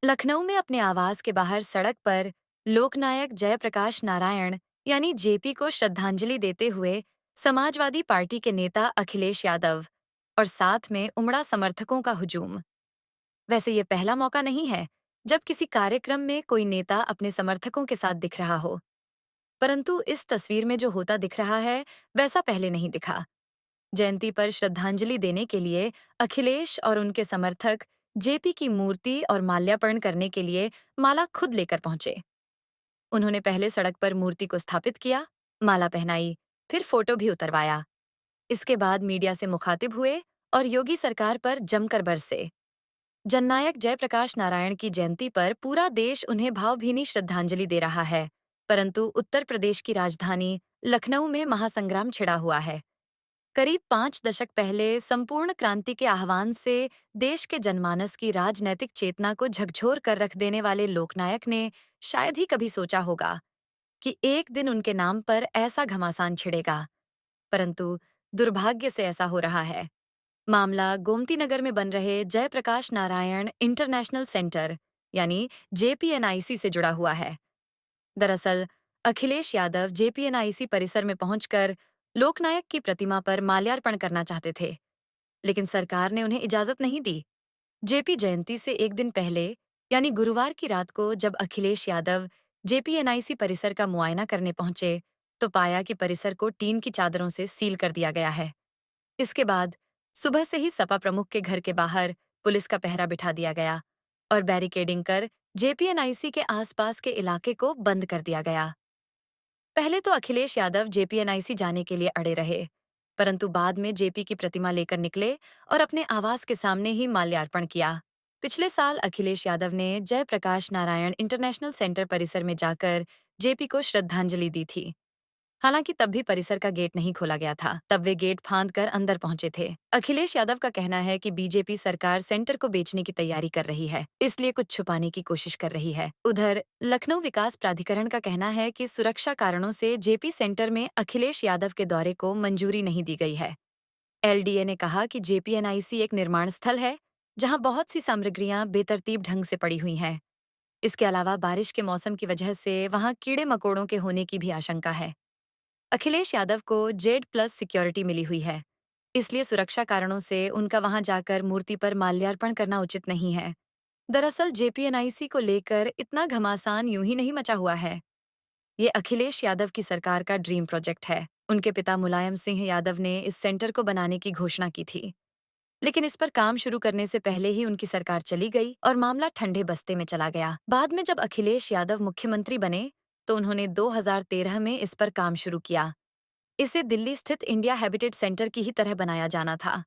लखनऊ में अपने आवास के बाहर सड़क पर लोकनायक जयप्रकाश नारायण यानी जेपी को श्रद्धांजलि देते हुए समाजवादी पार्टी के नेता अखिलेश यादव और साथ में उमड़ा समर्थकों का हुजूम। वैसे ये पहला मौका नहीं है जब किसी कार्यक्रम में कोई नेता अपने समर्थकों के साथ दिख रहा हो, परंतु इस तस्वीर में जो होता दिख रहा है वैसा पहले नहीं दिखा। जयंती पर श्रद्धांजलि देने के लिए अखिलेश और उनके समर्थक जेपी की मूर्ति और माल्यार्पण करने के लिए माला खुद लेकर पहुंचे। उन्होंने पहले सड़क पर मूर्ति को स्थापित किया, माला पहनाई, फिर फोटो भी उतरवाया। इसके बाद मीडिया से मुखातिब हुए और योगी सरकार पर जमकर बरसे। जननायक जयप्रकाश नारायण की जयंती पर पूरा देश उन्हें भावभीनी श्रद्धांजलि दे रहा है, परंतु उत्तर प्रदेश की राजधानी लखनऊ में महासंग्राम छिड़ा हुआ है। करीब 5 दशक पहले संपूर्ण क्रांति के आह्वान से देश के जनमानस की राजनैतिक चेतना को झकझोर कर रख देने वाले लोकनायक ने शायद ही कभी सोचा होगा कि एक दिन उनके नाम पर ऐसा घमासान छिड़ेगा, परंतु दुर्भाग्य से ऐसा हो रहा है। मामला गोमती नगर में बन रहे जयप्रकाश नारायण इंटरनेशनल सेंटर यानी जेपीएनआईसी से जुड़ा हुआ है। दरअसल अखिलेश यादव जेपीएनआईसी परिसर में पहुंचकर लोकनायक की प्रतिमा पर माल्यार्पण करना चाहते थे, लेकिन सरकार ने उन्हें इजाजत नहीं दी। जेपी जयंती से एक दिन पहले यानी गुरुवार की रात को जब अखिलेश यादव जेपीएनआईसी परिसर का मुआयना करने पहुंचे तो पाया कि परिसर को टीन की चादरों से सील कर दिया गया है। इसके बाद सुबह से ही सपा प्रमुख के घर के बाहर पुलिस का पहरा बिठा दिया गया और बैरिकेडिंग कर जेपीएनआईसी के आसपास के इलाके को बंद कर दिया गया। पहले तो अखिलेश यादव जेपीएनआईसी जाने के लिए अड़े रहे, परंतु बाद में जेपी की प्रतिमा लेकर निकले और अपने आवास के सामने ही माल्यार्पण किया। पिछले साल अखिलेश यादव ने जयप्रकाश नारायण इंटरनेशनल सेंटर परिसर में जाकर जेपी को श्रद्धांजलि दी थी। हालांकि तब भी परिसर का गेट नहीं खोला गया था, तब वे गेट फांद कर अंदर पहुंचे थे। अखिलेश यादव का कहना है कि बीजेपी सरकार सेंटर को बेचने की तैयारी कर रही है, इसलिए कुछ छुपाने की कोशिश कर रही है। उधर लखनऊ विकास प्राधिकरण का कहना है कि सुरक्षा कारणों से जेपी सेंटर में अखिलेश यादव के दौरे को मंजूरी नहीं दी गई है। एलडीए ने कहा कि जेपीएनआईसी एक निर्माण स्थल है जहां बहुत सी सामग्रियां बेतरतीब ढंग से पड़ी हुई हैं। इसके अलावा बारिश के मौसम की वजह से वहां कीड़े मकोड़ों के होने की भी आशंका है। अखिलेश यादव को जेड प्लस सिक्योरिटी मिली हुई है, इसलिए सुरक्षा कारणों से उनका वहां जाकर मूर्ति पर माल्यार्पण करना उचित नहीं है। दरअसल जेपीएनआईसी को लेकर इतना घमासान यूं ही नहीं मचा हुआ है। ये अखिलेश यादव की सरकार का ड्रीम प्रोजेक्ट है। उनके पिता मुलायम सिंह यादव ने इस सेंटर को बनाने की घोषणा की थी, लेकिन इस पर काम शुरू करने से पहले ही उनकी सरकार चली गई और मामला ठंडे बस्ते में चला गया। बाद में जब अखिलेश यादव मुख्यमंत्री बने तो उन्होंने 2013 में इस पर काम शुरू किया। इसे दिल्ली स्थित इंडिया हैबिटेट सेंटर की ही तरह बनाया जाना था।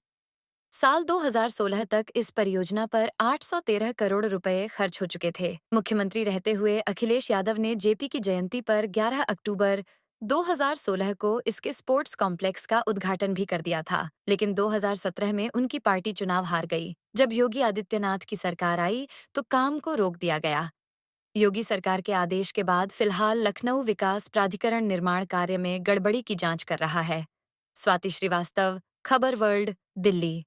साल 2016 तक इस परियोजना पर 813 करोड़ रुपए खर्च हो चुके थे। मुख्यमंत्री रहते हुए अखिलेश यादव ने जेपी की जयंती पर 11 अक्टूबर 2016 को इसके स्पोर्ट्स कॉम्प्लेक्स का उद्घाटन भी कर दिया था, लेकिन 2017 में उनकी पार्टी चुनाव हार गई। जब योगी आदित्यनाथ की सरकार आई तो काम को रोक दिया गया। योगी सरकार के आदेश के बाद फिलहाल लखनऊ विकास प्राधिकरण निर्माण कार्य में गड़बड़ी की जांच कर रहा है। स्वाति श्रीवास्तव, खबर वर्ल्ड, दिल्ली।